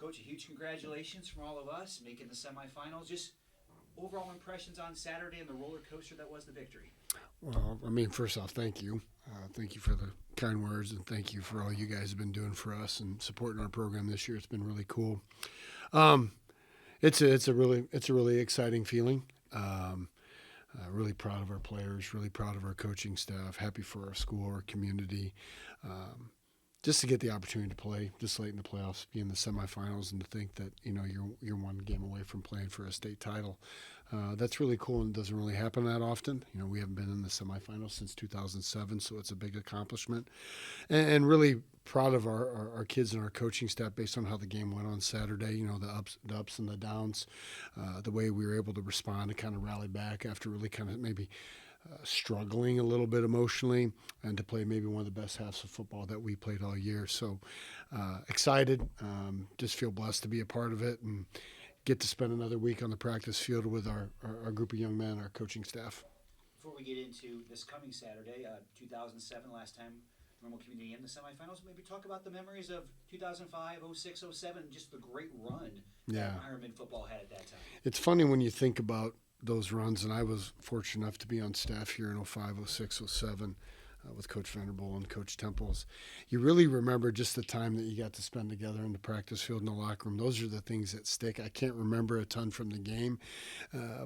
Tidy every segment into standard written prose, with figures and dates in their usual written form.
Coach, a huge congratulations from all of us making the semifinals. Just overall impressions on Saturday and the roller coaster that was the victory. Well, I mean, first off, thank you. Thank you for the kind words, and thank you for all you guys have been doing for us and supporting our program this year. It's been really cool. It's a really exciting feeling. Really proud of our players. Really proud of our coaching staff. Happy for our school, our community. Just to get the opportunity to play this late in the playoffs, be in the semifinals, and to think that you're one game away from playing for a state title. That's really cool, and it doesn't really happen that often. We haven't been in the semifinals since 2007, so it's a big accomplishment. And really proud of our kids and our coaching staff based on how the game went on Saturday. The ups and the downs, the way we were able to respond and kind of rally back after really kind of maybe struggling a little bit emotionally, and to play maybe one of the best halves of football that we played all year. So excited, just feel blessed to be a part of it and get to spend another week on the practice field with our group of young men, our coaching staff. Before we get into this coming Saturday, 2007, last time Normal Community in the semifinals, maybe talk about the memories of 2005, 06, 07, just the great run that Ironman football had at that time. It's funny when you think about those runs, and I was fortunate enough to be on staff here in 05, 06, 07 with Coach Vanderbilt and Coach Temples. You really remember just the time that you got to spend together in the practice field in the locker room. Those are the things that stick. I can't remember a ton from the game,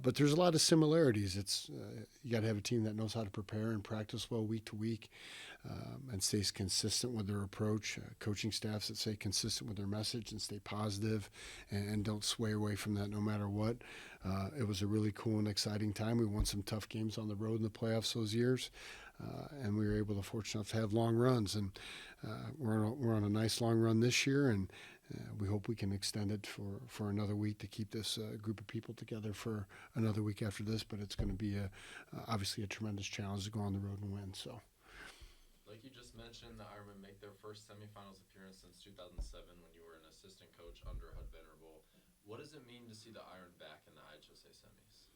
but there's a lot of similarities. It's you got to have a team that knows how to prepare and practice well week to week, and stays consistent with their approach. Coaching staffs that stay consistent with their message and stay positive and don't sway away from that no matter what. It was a really cool and exciting time. We won some tough games on the road in the playoffs those years, and we were able to, fortunate enough, to have long runs. And we're on a nice long run this year, and we hope we can extend it for another week to keep this group of people together for another week after this. But it's going to be obviously a tremendous challenge to go on the road and win. So. Like you just mentioned, the Ironmen make their first semifinals appearance since 2007 when you were an assistant coach under Hud Vanderbilt. What does it mean to see the Iron back in the IHSA semis?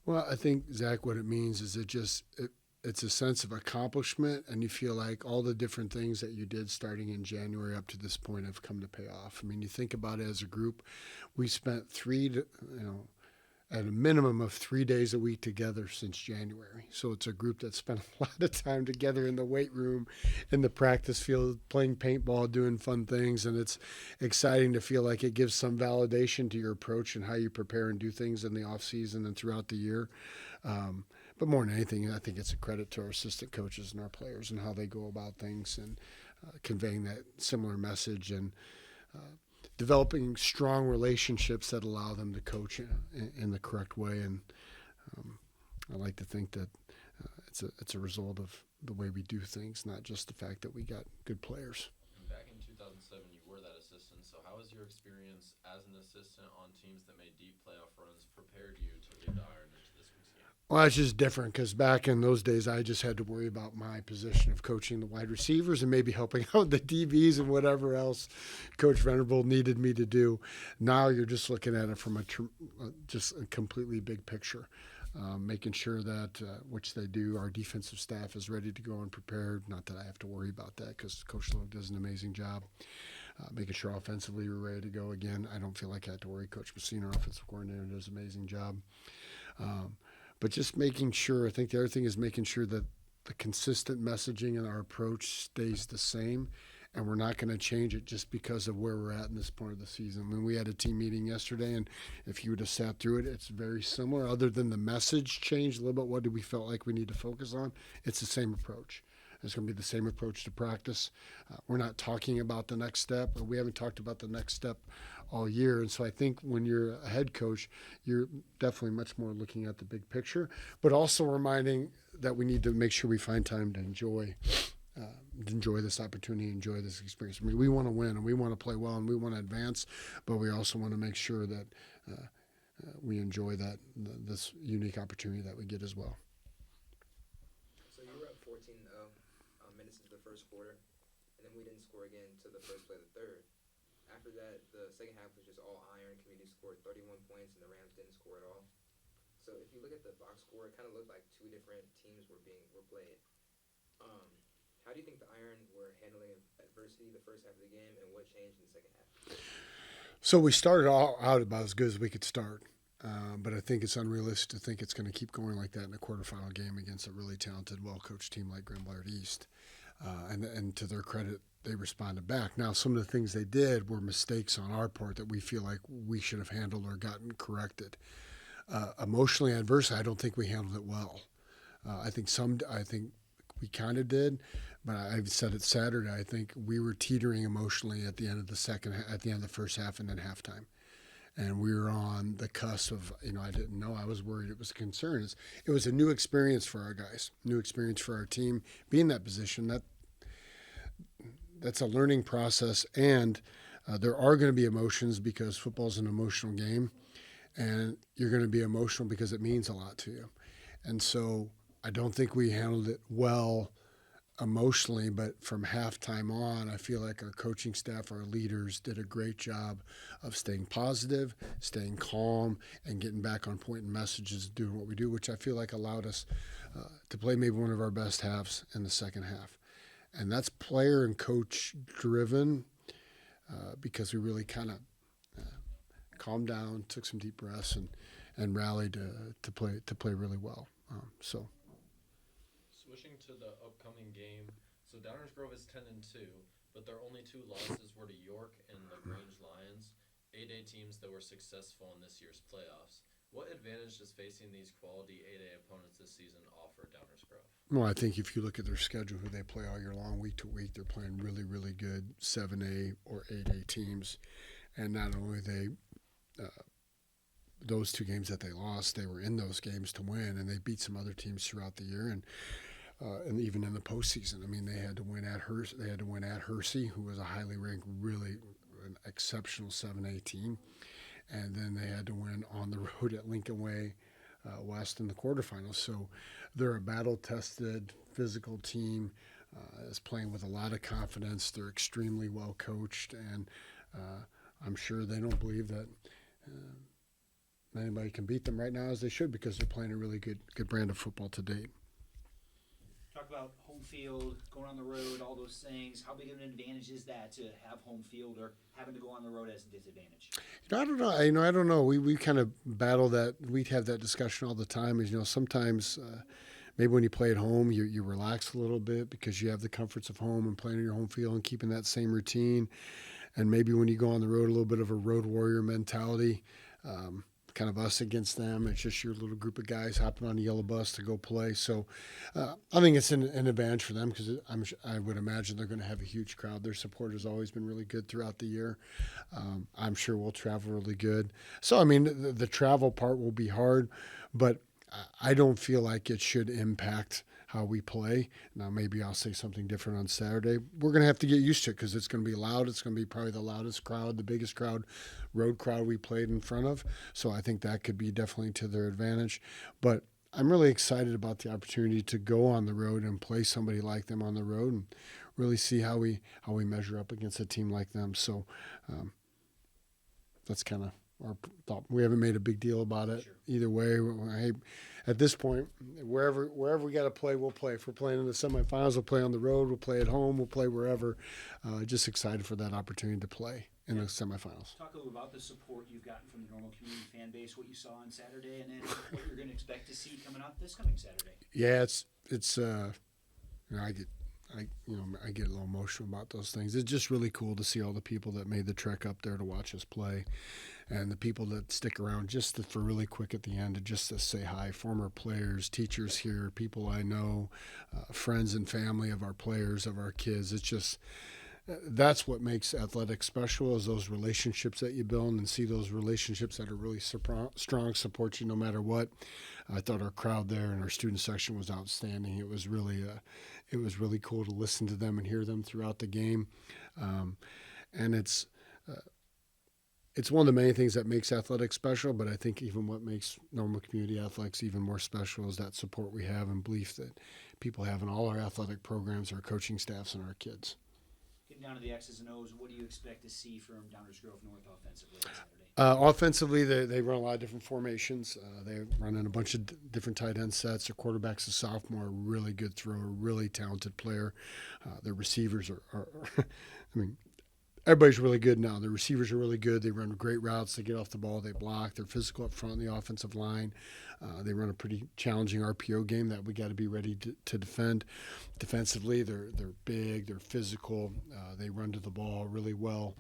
Well, I think, Zach, what it means is it's a sense of accomplishment, and you feel like all the different things that you did starting in January up to this point have come to pay off. I mean, you think about it as a group, we spent at a minimum of 3 days a week together since January. So it's a group that spent a lot of time together in the weight room, in the practice field, playing paintball, doing fun things. And it's exciting to feel like it gives some validation to your approach and how you prepare and do things in the off season and throughout the year. But more than anything, I think it's a credit to our assistant coaches and our players and how they go about things and conveying that similar message and developing strong relationships that allow them to coach in the correct way. And I like to think that it's a result of the way we do things, not just the fact that we got good players. And back in 2007, you were that assistant. So how has your experience as an assistant on teams that made deep playoff runs prepared you to lead the Iron into this week's game? Well, it's just different because back in those days, I just had to worry about my position of coaching the wide receivers and maybe helping out the DBs and whatever else Coach Vanderbilt needed me to do. Now you're just looking at it from just a completely big picture, making sure that, which they do, our defensive staff is ready to go and prepared. Not that I have to worry about that because Coach Lowe does an amazing job. Making sure offensively we're ready to go again. I don't feel like I have to worry. Coach Messina, our offensive coordinator, does an amazing job. But just making sure, I think the other thing is making sure that the consistent messaging and our approach stays the same, and we're not going to change it just because of where we're at in this point of the season. When we had a team meeting yesterday, and if you would have sat through it, it's very similar. Other than the message changed a little bit, what did we felt like we need to focus on? It's the same approach. It's going to be the same approach to practice. We're not talking about the next step, or we haven't talked about the next step all year. And so I think when you're a head coach, you're definitely much more looking at the big picture, but also reminding that we need to make sure we find time to enjoy this opportunity, enjoy this experience. I mean, we want to win and we want to play well and we want to advance, but we also want to make sure that we enjoy this unique opportunity that we get as well. So you were up 14 minutes into the first quarter, and then we didn't score again until the first play of the third. After that, the second half was just all Iron. Community scored 31 points, and the Rams didn't score at all. So if you look at the box score, it kind of looked like two different teams were played. How do you think the Iron were handling adversity see the first half of the game, and what changed in the second half? So we started out about as good as we could start. But I think it's unrealistic to think it's going to keep going like that in a quarterfinal game against a really talented, well-coached team like Grand Blanc East. And to their credit, they responded back. Now, some of the things they did were mistakes on our part that we feel like we should have handled or gotten corrected. Emotionally adverse, I don't think we handled it well. I think we kind of did, but I've said it Saturday. I think we were teetering emotionally at the end of the first half and then halftime. And we were on the cusp of, I didn't know. I was worried. It was a concern. It was a new experience for our guys, new experience for our team. Being in that position, that's a learning process. And there are going to be emotions because football's an emotional game. And you're going to be emotional because it means a lot to you. And so I don't think we handled it well emotionally, but from halftime on, I feel like our coaching staff, our leaders did a great job of staying positive, staying calm, and getting back on point in messages, doing what we do, which I feel like allowed us to play maybe one of our best halves in the second half. And that's player and coach driven because we really kind of calmed down, took some deep breaths, and rallied to play really well. Switching to the upcoming game, so Downers Grove is 10-2, but their only 2 losses were to York and LaGrange Lions, 8A teams that were successful in this year's playoffs. What advantage does facing these quality 8A opponents this season offer Downers Grove? Well, I think if you look at their schedule, who they play all year long, week to week, they're playing really, really good 7A or 8A teams. And not only those 2 games that they lost, they were in those games to win, and they beat some other teams throughout the year. And even in the postseason, I mean, they had to win at Hersey, who was a highly ranked, really an exceptional 7A team, and then they had to win on the road at Lincoln Way West in the quarterfinals. So they're a battle-tested, physical team, is playing with a lot of confidence. They're extremely well coached, and I'm sure they don't believe that anybody can beat them right now, as they should, because they're playing a really good brand of football to date. Talk about home field, going on the road, all those things. How big of an advantage is that to have home field, or having to go on the road as a disadvantage? I don't know. I don't know. We kind of battle that. We have that discussion all the time. Sometimes maybe when you play at home, you relax a little bit because you have the comforts of home and playing on your home field and keeping that same routine. And maybe when you go on the road, a little bit of a road warrior mentality. Kind of us against them. It's just your little group of guys hopping on the yellow bus to go play. So I think it's an advantage for them because I would imagine they're going to have a huge crowd. Their support has always been really good throughout the year. I'm sure we'll travel really good. So, I mean, the travel part will be hard, but I don't feel like it should impact how we play. Now, maybe I'll say something different on Saturday. We're going to have to get used to it because it's going to be loud. It's going to be probably the loudest crowd, the biggest road crowd we played in front of. So I think that could be definitely to their advantage. But I'm really excited about the opportunity to go on the road and play somebody like them on the road and really see how we measure up against a team like them. So that's kind of our thought. We haven't made a big deal about it either way. At this point, wherever we got to play, we'll play. If we're playing in the semifinals, we'll play on the road. We'll play at home. We'll play wherever. Just excited for that opportunity to play in the semifinals. Talk a little about the support you've gotten from the Normal Community fan base, what you saw on Saturday, and then what you're going to expect to see coming out this coming Saturday. Yeah, it's I get a little emotional about those things. It's just really cool to see all the people that made the trek up there to watch us play, and the people that stick around for really quick at the end just to say hi. Former players, teachers here, people I know, friends and family of our players, of our kids. It's just that's what makes athletics special, is those relationships that you build, and see those relationships that are really strong, support you no matter what. I thought our crowd there and our student section was outstanding. It was really cool to listen to them and hear them throughout the game. And it's one of the many things that makes athletics special, but I think even what makes Normal Community Athletics even more special is that support we have and belief that people have in all our athletic programs, our coaching staffs, and our kids. getting down to the X's and O's, what do you expect to see from Downers Grove North offensively on Saturday? Offensively, they run a lot of different formations. They run in a bunch of different tight end sets. Their quarterback's a sophomore, really good thrower, really talented player. Their receivers are I mean, everybody's really good now. The receivers are really good. They run great routes. They get off the ball. They block. They're physical up front in the offensive line. They run a pretty challenging RPO game that we got to be ready to defend. Defensively, they're big. They're physical. They run to the ball really well.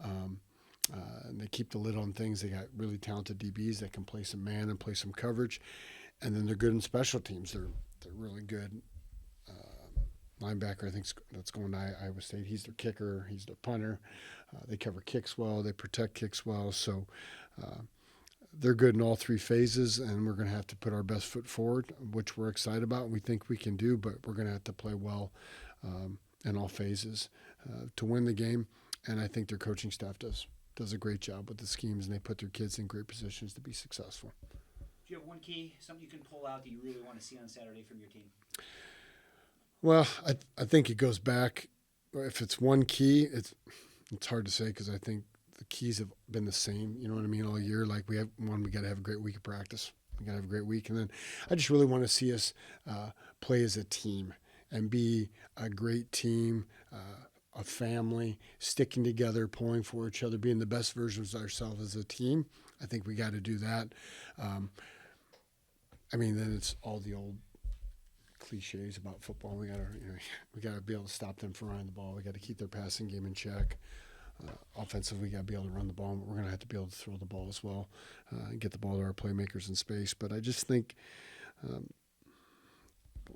And they keep the lid on things. They got really talented DBs that can play some man and play some coverage. And then they're good in special teams. They're really good. Linebacker, I think that's going to Iowa State. He's their kicker. He's their punter. They cover kicks well. They protect kicks well. So they're good in all three phases, and we're going to have to put our best foot forward, which we're excited about. We think we can do, but we're going to have to play well in all phases to win the game. And I think their coaching staff does a great job with the schemes, and they put their kids in great positions to be successful. Do you have one key, something you can pull out that you really want to see on Saturday from your team? Well, I think it goes back. If it's one key, it's hard to say because I think the keys have been the same. You know what I mean? All year, like we got to have a great week of practice. We got to have a great week, and then I just really want to see us play as a team and be a great team, a family, sticking together, pulling for each other, being the best versions of ourselves as a team. I think we got to do that. Then it's all the old cliches about football. We gotta be able to stop them from running the ball. We got to keep their passing game in check. Offensively, we got to be able to run the ball. But we're gonna have to be able to throw the ball as well, and get the ball to our playmakers in space. But I just think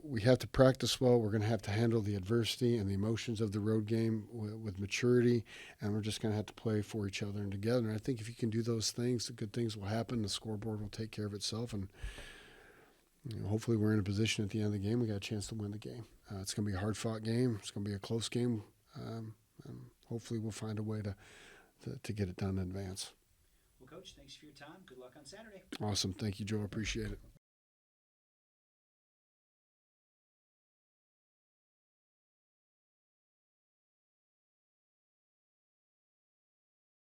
we have to practice well. We're gonna have to handle the adversity and the emotions of the road game with maturity, and we're just gonna have to play for each other and together. And I think if you can do those things, the good things will happen. The scoreboard will take care of itself, and hopefully we're in a position at the end of the game. We got a chance to win the game. It's going to be a hard-fought game. It's going to be a close game. And hopefully we'll find a way to get it done in advance. Well, Coach, thanks for your time. Good luck on Saturday. Awesome. Thank you, Joe. Appreciate it.